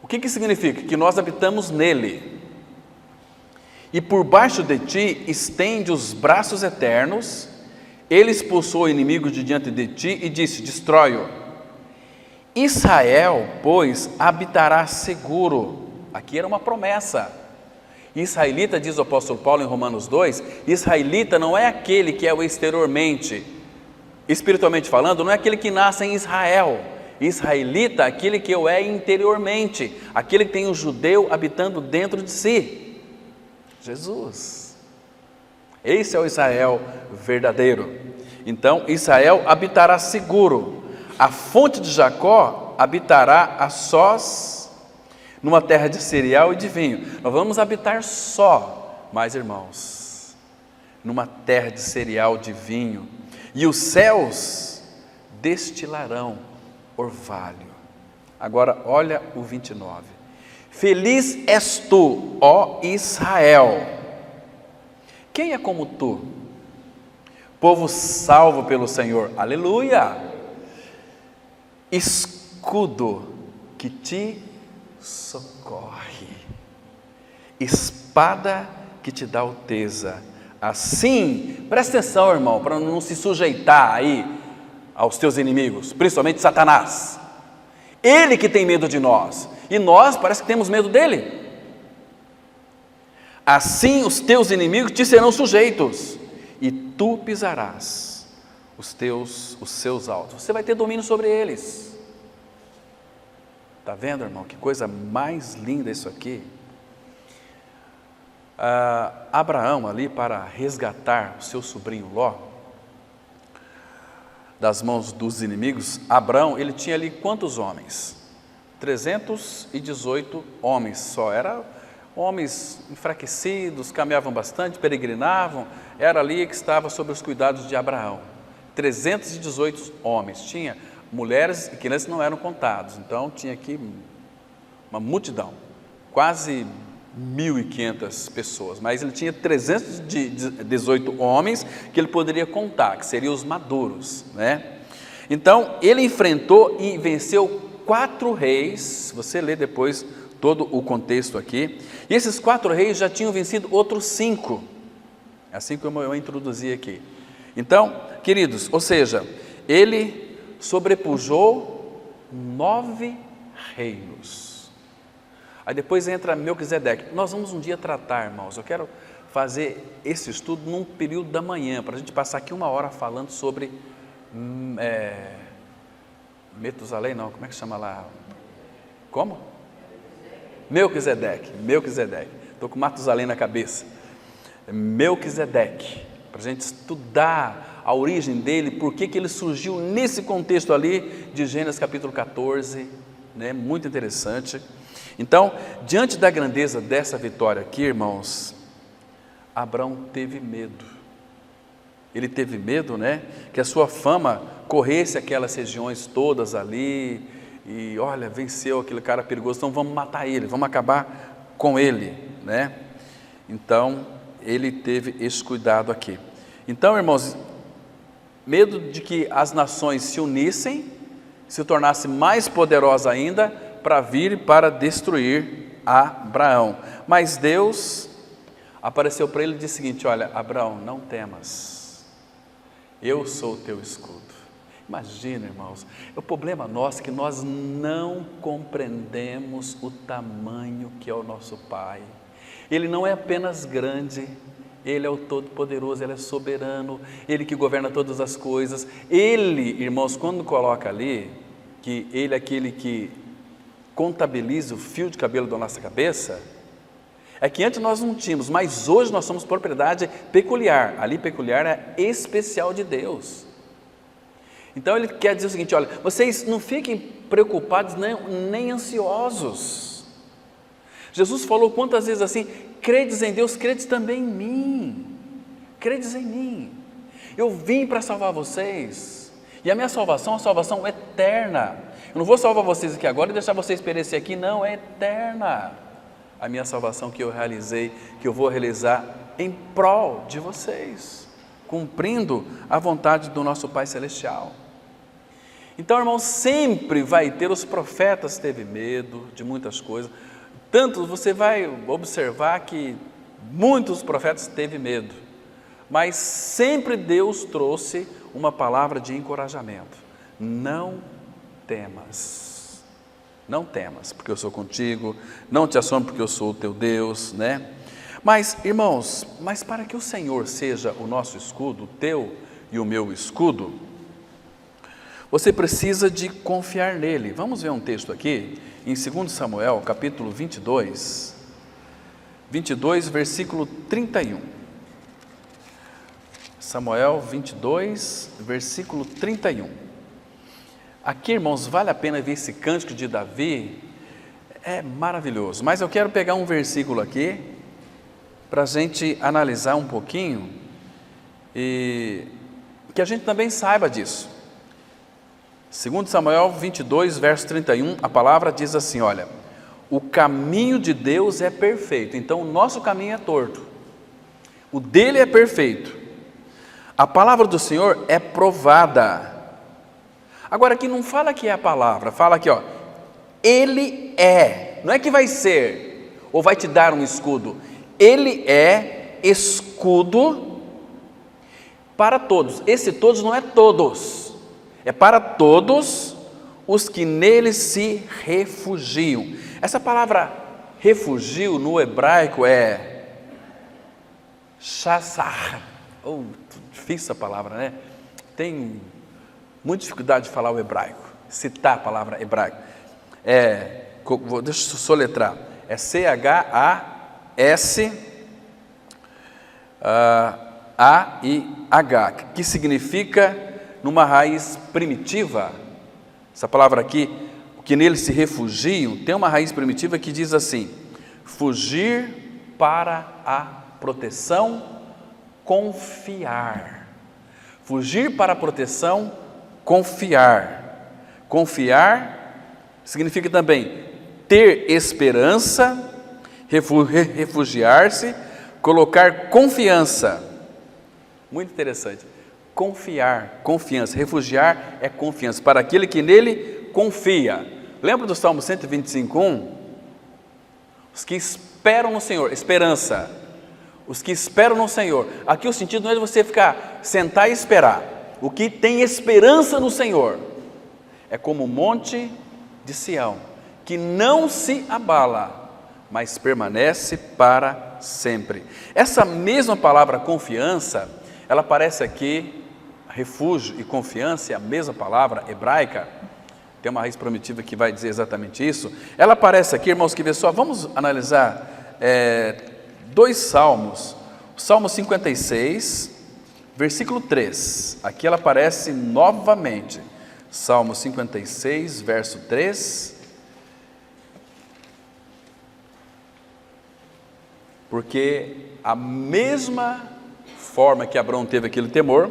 O que significa? Que nós habitamos nele. E por baixo de ti estende os braços eternos, ele expulsou o inimigo de diante de ti e disse: destrói-o. Israel, pois, habitará seguro. Aqui era uma promessa. Israelita, diz o apóstolo Paulo em Romanos 2, israelita não é aquele que é o exteriormente, espiritualmente falando, não é aquele que nasce em Israel. Israelita, aquele que o é interiormente, aquele que tem o judeu habitando dentro de si. Jesus. Esse é o Israel verdadeiro. Então, Israel habitará seguro. A fonte de Jacó habitará a sós, numa terra de cereal e de vinho. Nós vamos habitar só, mas irmãos, numa terra de cereal, de vinho. E os céus destilarão orvalho. Agora olha o 29. Feliz és tu, ó Israel. Quem é como tu? Povo salvo pelo Senhor. Aleluia! Escudo que te socorre. Espada que te dá alteza. Assim, presta atenção, irmão, para não se sujeitar aí aos teus inimigos, principalmente Satanás. Ele que tem medo de nós, e nós parece que temos medo dele. Assim os teus inimigos te serão sujeitos, e tu pisarás os seus altos. Você vai ter domínio sobre eles. Está vendo, irmão? Que coisa mais linda isso aqui. Abraão ali, para resgatar o seu sobrinho Ló das mãos dos inimigos, Abraão, ele tinha ali quantos homens? 318 homens só. Eram homens enfraquecidos, caminhavam bastante, peregrinavam. Era ali que estava sob os cuidados de Abraão. 318 homens. Tinha mulheres e crianças não eram contados. Então tinha aqui uma multidão, quase 1.500 pessoas, mas ele tinha 318 homens que ele poderia contar, que seriam os maduros, né? Então ele enfrentou e venceu 4 reis. Você lê depois todo o contexto aqui, e esses 4 reis já tinham vencido outros 5, assim como eu introduzi aqui. Então, queridos, ou seja, ele sobrepujou 9 reinos. Aí depois entra Melquisedeque. Nós vamos um dia tratar, irmãos, eu quero fazer esse estudo num período da manhã, para a gente passar aqui 1 hora falando sobre Metusalém, não, como é que chama lá? Como? Melquisedeque, estou com Matusalém na cabeça. Melquisedeque, para a gente estudar a origem dele, por que ele surgiu nesse contexto ali de Gênesis capítulo 14, né? Muito interessante. Então, diante da grandeza dessa vitória aqui, irmãos, Abraão teve medo. Ele teve medo, né, que a sua fama corresse aquelas regiões todas ali, e olha, venceu aquele cara perigoso, então vamos matar ele, vamos acabar com ele, né? Então, ele teve esse cuidado aqui. Então, irmãos, medo de que as nações se unissem, se tornasse mais poderosa ainda, para vir para destruir Abraão. Mas Deus apareceu para ele e disse o seguinte: olha, Abraão, não temas, eu sou o teu escudo. Imagina, irmãos, o problema nosso é que nós não compreendemos o tamanho que é o nosso Pai. Ele não é apenas grande, Ele é o Todo-Poderoso, Ele é soberano, Ele que governa todas as coisas. Ele, irmãos, quando coloca ali que Ele é aquele que contabiliza o fio de cabelo da nossa cabeça, é que antes nós não tínhamos, mas hoje nós somos propriedade peculiar. Ali peculiar é especial de Deus. Então ele quer dizer o seguinte: olha, vocês não fiquem preocupados nem ansiosos. Jesus falou quantas vezes assim: credes em Deus, credes também em mim. Credes em mim. Eu vim para salvar vocês, e a minha salvação é uma salvação eterna. Eu não vou salvar vocês aqui agora e deixar vocês perecer aqui, não, é eterna a minha salvação que eu realizei, que eu vou realizar em prol de vocês. cumprindo a vontade do nosso Pai Celestial. Então, irmãos, sempre vai ter, os profetas teve medo de muitas coisas, tanto você vai observar que muitos profetas teve medo, mas sempre Deus trouxe uma palavra de encorajamento: não temas, não temas, porque eu sou contigo, não te assombres, porque eu sou o teu Deus, né? Mas, irmãos, para que o Senhor seja o nosso escudo, o teu e o meu escudo, você precisa de confiar nele. Vamos ver um texto aqui, em 2 Samuel, capítulo 22, versículo 31. Samuel 22, versículo 31. Aqui, irmãos, vale a pena ver esse cântico de Davi, é maravilhoso. Mas eu quero pegar um versículo aqui, para a gente analisar um pouquinho, e que a gente também saiba disso. 2 Samuel 22, verso 31, a palavra diz assim, olha: o caminho de Deus é perfeito, então o nosso caminho é torto, o dele é perfeito, a palavra do Senhor é provada. Agora aqui não fala que é a palavra, fala aqui, ó, ele é, não é que vai ser, ou vai te dar um escudo, ele é escudo para todos. Esse todos não é todos, é para todos os que nele se refugiam. Essa palavra refugio no hebraico é shasar. Difícil essa palavra, né? Tem muita dificuldade de falar o hebraico, citar a palavra hebraico. Deixa eu soletrar. É C-H-A-S-A-I-H, que significa, numa raiz primitiva, essa palavra aqui, que nele se refugiam, tem uma raiz primitiva que diz assim: fugir para a proteção, confiar. Fugir para a proteção, confiar. Confiar significa também ter esperança, refugiar-se, colocar confiança. Muito interessante. Confiar, confiança. Refugiar é confiança, para aquele que nele confia. Lembra do Salmo 125:1? Os que esperam no Senhor, esperança. Os que esperam no Senhor. Aqui o sentido não é de você ficar, sentar e esperar. O que tem esperança no Senhor é como o monte de Sião, que não se abala, mas permanece para sempre. Essa mesma palavra confiança, ela aparece aqui, refúgio e confiança, é a mesma palavra hebraica, tem uma raiz primitiva que vai dizer exatamente isso. Ela aparece aqui, irmãos, que vê só, vamos analisar dois salmos. O Salmo 56, versículo 3, aqui ela aparece novamente. Salmo 56, verso 3. Porque a mesma forma que Abraão teve aquele temor,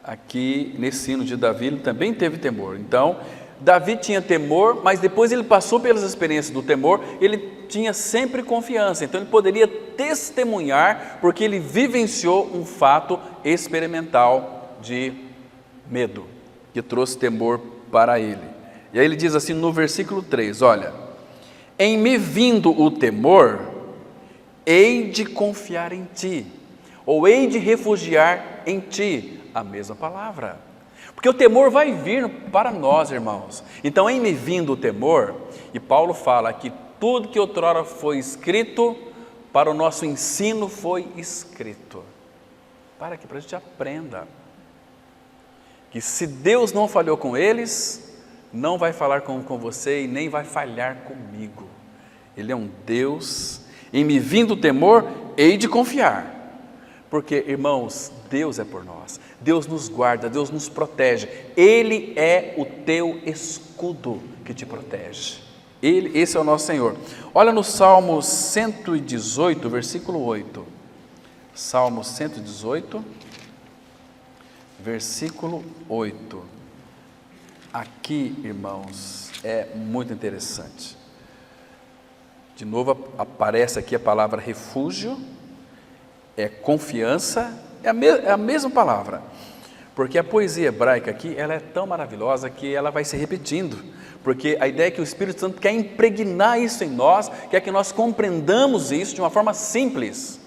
aqui nesse hino de Davi ele também teve temor. Então, Davi tinha temor, mas depois ele passou pelas experiências do temor, ele tinha sempre confiança, então ele poderia testemunhar, porque ele vivenciou um fato experimental de medo, que trouxe temor para ele. E aí ele diz assim no versículo 3, olha: em me vindo o temor, hei de confiar em ti, ou hei de refugiar em ti, a mesma palavra, porque o temor vai vir para nós, irmãos. Então, em me vindo o temor, e Paulo fala que tudo que outrora foi escrito, para o nosso ensino foi escrito, para que a gente aprenda, que se Deus não falhou com eles, não vai falar com você e nem vai falhar comigo. Ele é um Deus. Em me vindo o temor, hei de confiar, porque, irmãos, Deus é por nós, Deus nos guarda, Deus nos protege, Ele é o teu escudo que te protege, esse é o nosso Senhor. Olha no Salmo 118, versículo 8, Salmo 118, versículo 8, aqui, irmãos, é muito interessante. De novo aparece aqui a palavra refúgio, é confiança, É a mesma palavra. Porque a poesia hebraica aqui, ela é tão maravilhosa que ela vai se repetindo. Porque a ideia é que o Espírito Santo quer impregnar isso em nós, quer que nós compreendamos isso de uma forma simples.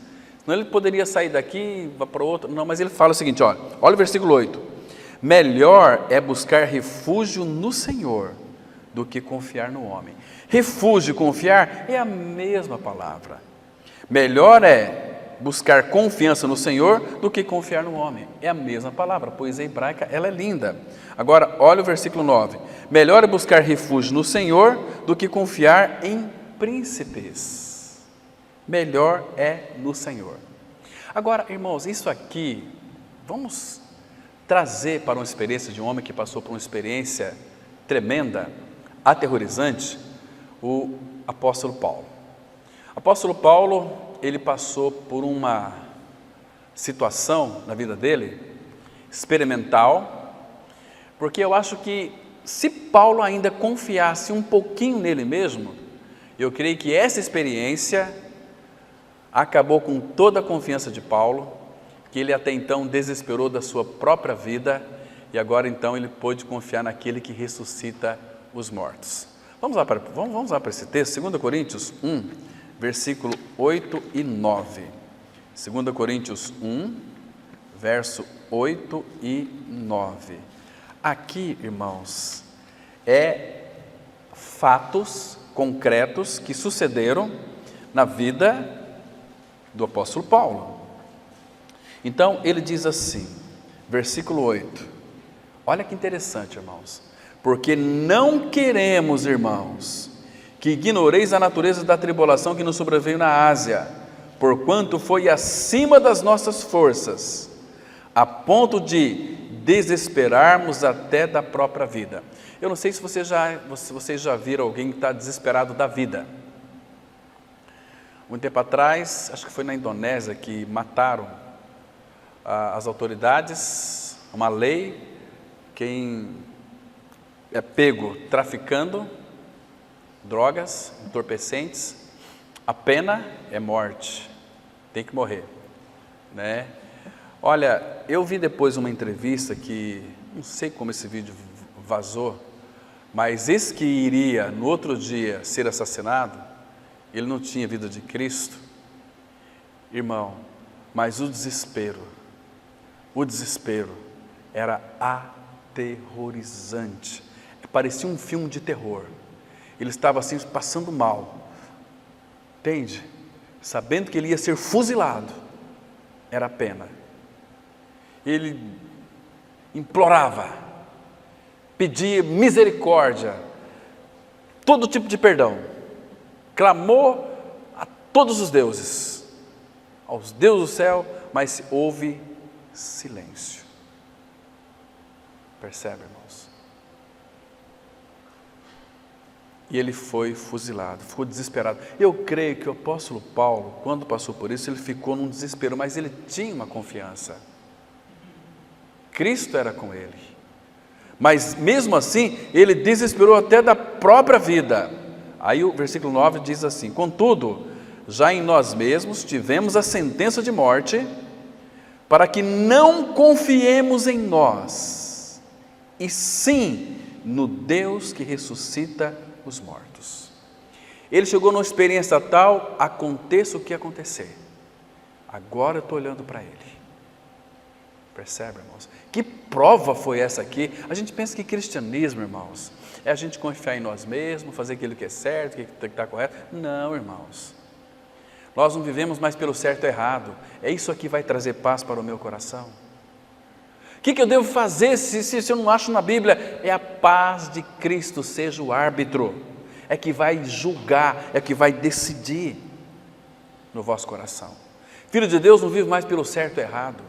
Senão ele poderia sair daqui, vai para outro. Não, mas ele fala o seguinte, olha o versículo 8. Melhor é buscar refúgio no Senhor do que confiar no homem. Refúgio e confiar é a mesma palavra. Melhor é buscar confiança no Senhor do que confiar no homem. É a mesma palavra, a poesia hebraica, ela é linda. Agora, olha o versículo 9. Melhor é buscar refúgio no Senhor do que confiar em príncipes. Melhor é no Senhor. Agora, irmãos, isso aqui, vamos trazer para uma experiência de um homem que passou por uma experiência tremenda, aterrorizante, o apóstolo Paulo. O apóstolo Paulo, ele passou por uma situação na vida dele, experimental, porque eu acho que se Paulo ainda confiasse um pouquinho nele mesmo, eu creio que essa experiência acabou com toda a confiança de Paulo, que ele até então desesperou da sua própria vida, e agora então ele pôde confiar naquele que ressuscita os mortos. Vamos lá para esse texto, 2 Coríntios 1, versículo 8 e 9. 2 Coríntios 1, verso 8 e 9. Aqui, irmãos, fatos concretos que sucederam na vida do apóstolo Paulo. Então, ele diz assim, versículo 8. Olha que interessante, irmãos. Porque não queremos, irmãos, que ignoreis a natureza da tribulação que nos sobreveio na Ásia, porquanto foi acima das nossas forças, a ponto de desesperarmos até da própria vida. Eu não sei se vocês já viram alguém que está desesperado da vida. Um tempo atrás, acho que foi na Indonésia, que mataram as autoridades, uma lei, quem é pego traficando drogas, entorpecentes, a pena é morte, tem que morrer, né? Olha, eu vi depois uma entrevista que, não sei como esse vídeo vazou, mas esse que iria no outro dia ser assassinado, ele não tinha vida de Cristo, irmão, mas o desespero era aterrorizante, parecia um filme de terror. Ele estava assim, passando mal, entende? Sabendo que ele ia ser fuzilado, era a pena. Ele implorava, pedia misericórdia, todo tipo de perdão, clamou a todos os deuses, aos deuses do céu, mas houve silêncio. Percebe, irmãos? E ele foi fuzilado, ficou desesperado. Eu creio que o apóstolo Paulo, quando passou por isso, ele ficou num desespero, mas ele tinha uma confiança. Cristo era com ele. Mas mesmo assim, ele desesperou até da própria vida. Aí o versículo 9 diz assim: contudo, já em nós mesmos tivemos a sentença de morte, para que não confiemos em nós, e sim no Deus que ressuscita os mortos. Ele chegou numa experiência tal, aconteça o que acontecer, agora eu estou olhando para ele. Percebe, irmãos? Que prova foi essa aqui? A gente pensa que cristianismo, irmãos, é a gente confiar em nós mesmos, fazer aquilo que é certo, que está correto. Não, irmãos, nós não vivemos mais pelo certo e errado. É isso aqui que vai trazer paz para o meu coração. O que eu devo fazer se eu não acho na Bíblia? É a paz de Cristo seja o árbitro, é que vai julgar, é que vai decidir no vosso coração. Filho de Deus não vive mais pelo certo e errado.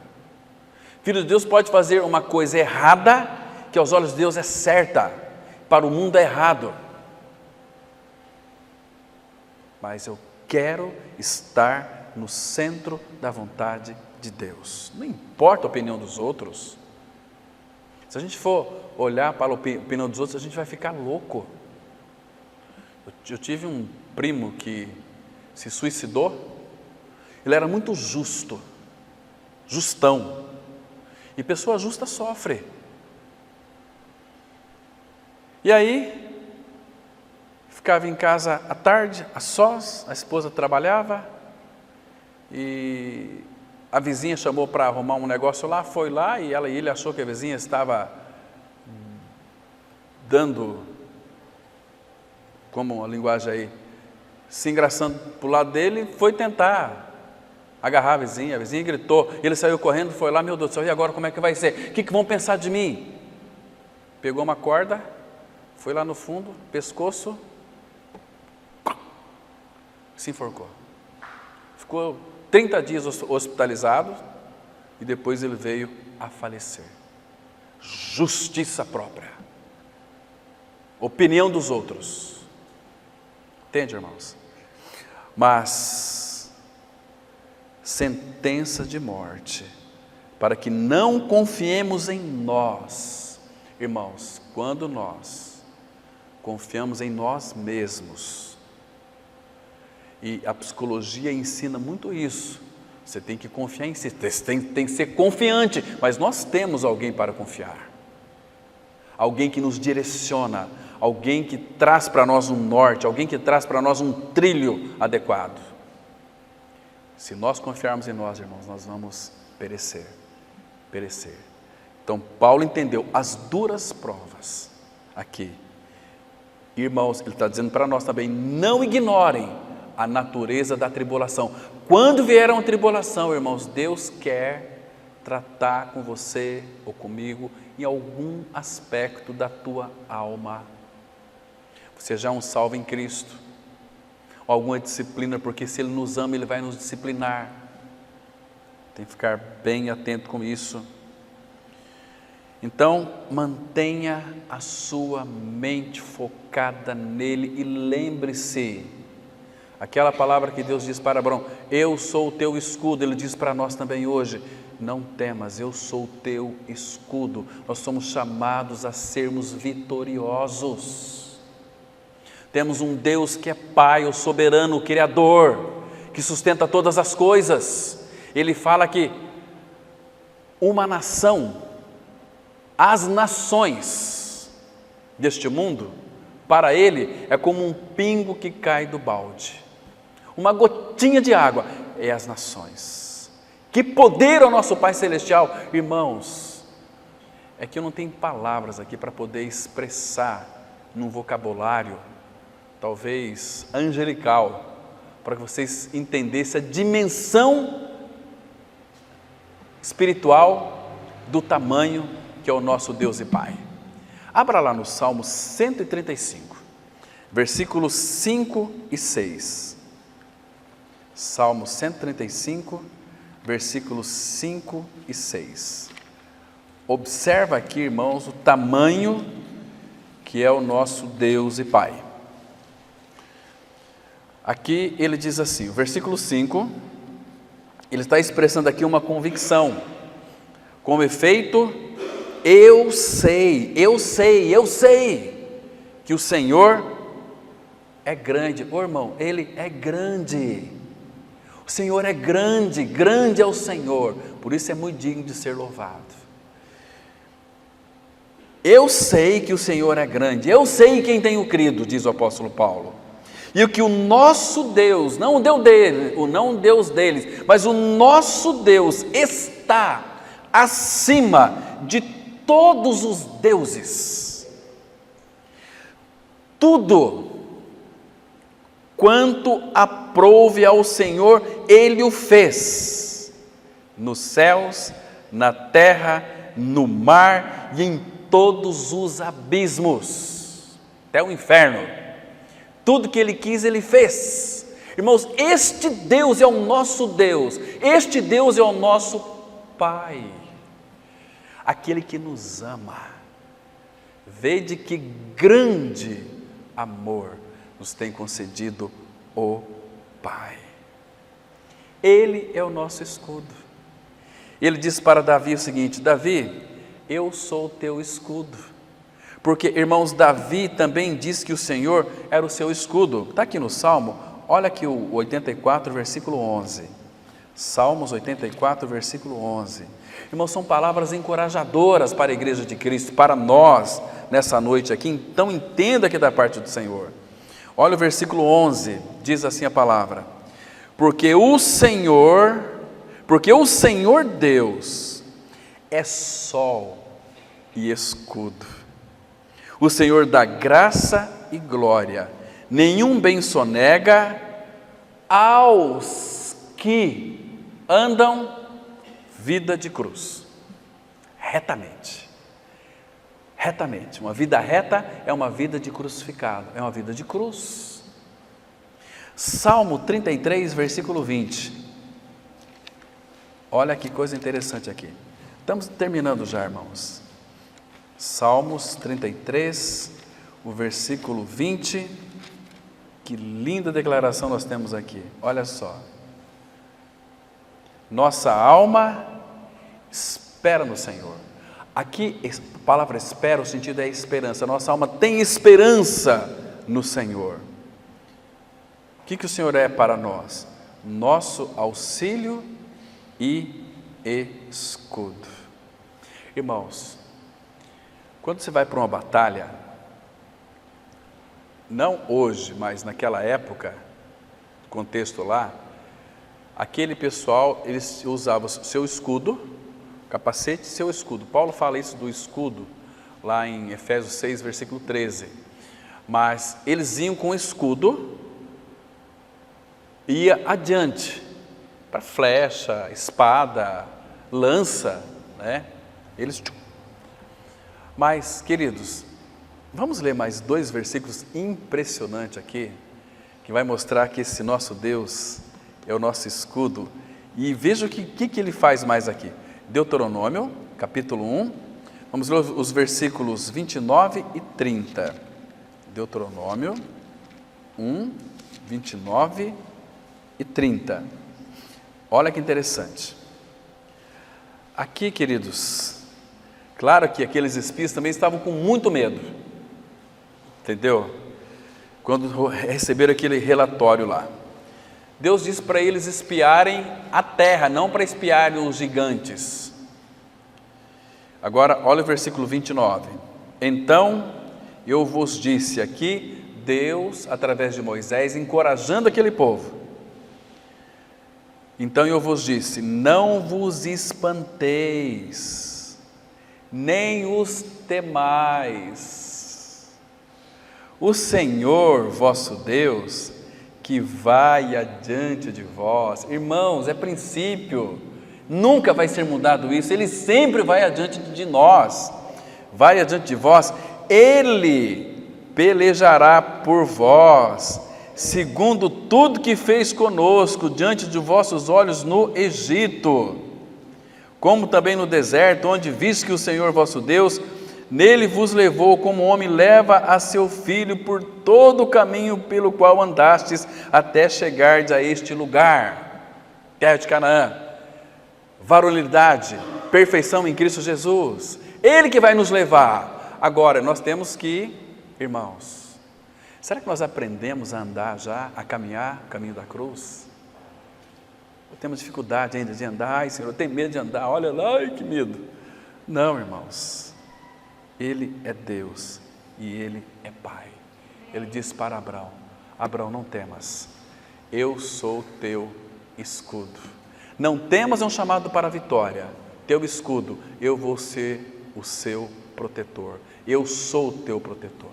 Filho de Deus pode fazer uma coisa errada, que aos olhos de Deus é certa, para o mundo é errado. Mas eu quero estar no centro da vontade de Deus. Não importa a opinião dos outros. Se a gente for olhar para a opinião dos outros, a gente vai ficar louco. Eu tive um primo que se suicidou. Ele era muito justo, justão. E pessoa justa sofre. E aí, ficava em casa à tarde, a sós, a esposa trabalhava, e a vizinha chamou para arrumar um negócio lá, foi lá, e ele achou que a vizinha estava dando, como a linguagem aí, se engraçando para o lado dele, foi tentar agarrar a vizinha gritou, ele saiu correndo, foi lá, meu Deus do céu, e agora como é que vai ser? O que vão pensar de mim? Pegou uma corda, foi lá no fundo, pescoço, se enforcou. Ficou 30 dias hospitalizado e depois ele veio a falecer. Justiça própria. Opinião dos outros. Entende, irmãos? Mas sentença de morte, para que não confiemos em nós. Irmãos, quando nós confiamos em nós mesmos, e a psicologia ensina muito isso, você tem que confiar em si, tem que ser confiante, mas nós temos alguém para confiar, alguém que nos direciona, alguém que traz para nós um norte, alguém que traz para nós um trilho adequado. Se nós confiarmos em nós, irmãos, nós vamos perecer. Então Paulo entendeu as duras provas aqui. Irmãos, ele está dizendo para nós também, não ignorem a natureza da tribulação. Quando vier uma tribulação, irmãos, Deus quer tratar com você ou comigo em algum aspecto da tua alma. Você já é um salvo em Cristo, alguma disciplina, porque se Ele nos ama, Ele vai nos disciplinar. Tem que ficar bem atento com isso. Então, mantenha a sua mente focada nele e lembre-se, aquela palavra que Deus diz para Abraão, eu sou o teu escudo, Ele diz para nós também hoje, não temas, eu sou o teu escudo. Nós somos chamados a sermos vitoriosos. Temos um Deus que é Pai, o soberano, o Criador, que sustenta todas as coisas. Ele fala que uma nação, as nações deste mundo, para Ele é como um pingo que cai do balde, uma gotinha de água, é as nações. Que poder ao nosso Pai Celestial, irmãos, é que eu não tenho palavras aqui para poder expressar num vocabulário, talvez angelical, para que vocês entendessem a dimensão espiritual do tamanho que é o nosso Deus e Pai. Abra lá no Salmo 135, versículos 5 e 6. Salmo 135, versículos 5 e 6. Observa aqui, irmãos, o tamanho que é o nosso Deus e Pai. Aqui ele diz assim, o versículo 5, ele está expressando aqui uma convicção. Com efeito, eu sei que o Senhor é grande. Ô irmão, Ele é grande. O Senhor é grande, grande é o Senhor. Por isso é muito digno de ser louvado. Eu sei que o Senhor é grande. Eu sei em quem tenho crido, diz o apóstolo Paulo. E o que o nosso Deus, não o Deus deles, mas o nosso Deus está acima de todos os deuses. Tudo quanto aprouve ao Senhor, Ele o fez, nos céus, na terra, no mar e em todos os abismos, até o inferno. Tudo que Ele quis, Ele fez. Irmãos, este Deus é o nosso Deus, este Deus é o nosso Pai, aquele que nos ama. Vede que grande amor nos tem concedido o Pai. Ele é o nosso escudo. Ele diz para Davi o seguinte, Davi, eu sou o teu escudo. Porque, irmãos, Davi também diz que o Senhor era o seu escudo. Está aqui no Salmo, olha aqui o 84, versículo 11. Salmos 84, versículo 11. Irmãos, são palavras encorajadoras para a igreja de Cristo, para nós, nessa noite aqui. Então entenda que é da parte do Senhor. Olha o versículo 11, diz assim a palavra: Porque o Senhor Deus é sol e escudo. O Senhor dá graça e glória. Nenhum bem sonega aos que andam vida de cruz. Retamente. Retamente. Uma vida reta é uma vida de crucificado, é uma vida de cruz. Salmo 33, versículo 20. Olha que coisa interessante aqui. Estamos terminando já, irmãos. Salmos 33, o versículo 20. Que linda declaração nós temos aqui. Olha só. Nossa alma espera no Senhor. Aqui, a palavra espera, o sentido é esperança. Nossa alma tem esperança no Senhor. O que o Senhor é para nós? Nosso auxílio e escudo. Irmãos, quando você vai para uma batalha, não hoje, mas naquela época, contexto lá, aquele pessoal, eles usavam seu escudo, capacete e seu escudo. Paulo fala isso do escudo, lá em Efésios 6, versículo 13. Mas eles iam com o escudo, ia adiante, para flecha, espada, lança, né? Eles... Mas, queridos, vamos ler mais 2 versículos impressionantes aqui, que vai mostrar que esse nosso Deus é o nosso escudo. E veja o que ele faz mais aqui. Deuteronômio, capítulo 1, vamos ler os versículos 29 e 30. Deuteronômio 1, 29 e 30. Olha que interessante. Aqui, queridos, claro que aqueles espias também estavam com muito medo, entendeu? Quando receberam aquele relatório lá. Deus disse para eles espiarem a terra, não para espiarem os gigantes. Agora, olha o versículo 29. Então, eu vos disse aqui, Deus, através de Moisés, encorajando aquele povo. Então eu vos disse, não vos espanteis, nem os temais. O Senhor, vosso Deus, que vai adiante de vós. Irmãos, é princípio, nunca vai ser mudado isso, Ele sempre vai adiante de nós, vai adiante de vós, Ele pelejará por vós, segundo tudo que fez conosco, diante de vossos olhos no Egito, como também no deserto, onde viste que o Senhor vosso Deus, nele vos levou como homem leva a seu filho por todo o caminho pelo qual andastes, até chegardes a este lugar, terra de Canaã, varonilidade, perfeição em Cristo Jesus, Ele que vai nos levar. Agora, nós temos que, irmãos, será que nós aprendemos a andar já, a caminhar o caminho da cruz? Ou temos dificuldade ainda de andar? Ai, Senhor, eu tenho medo de andar, olha lá, ai, que medo. Não, irmãos, Ele é Deus e Ele é Pai. Ele disse para Abraão, Abraão, não temas, eu sou teu escudo. Não temas é um chamado para a vitória, teu escudo, eu vou ser o seu protetor, eu sou o teu protetor.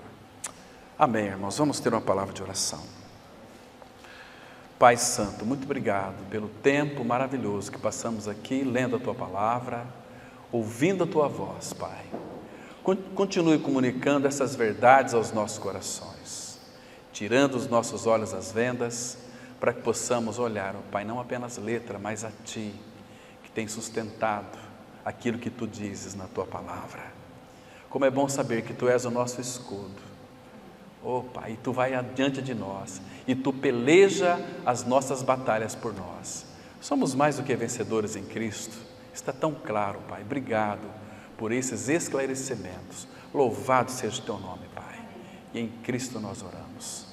Amém, irmãos, vamos ter uma palavra de oração. Pai Santo, muito obrigado pelo tempo maravilhoso que passamos aqui, lendo a Tua palavra, ouvindo a Tua voz, Pai. Continue comunicando essas verdades aos nossos corações, tirando os nossos olhos das vendas, para que possamos olhar, ó Pai, não apenas letra, mas a Ti, que tem sustentado aquilo que Tu dizes na Tua palavra. Como é bom saber que Tu és o nosso escudo. Oh Pai, Tu vai adiante de nós e Tu peleja as nossas batalhas por nós. Somos mais do que vencedores em Cristo. Está tão claro, Pai. Obrigado por esses esclarecimentos. Louvado seja o Teu nome, Pai. E em Cristo nós oramos.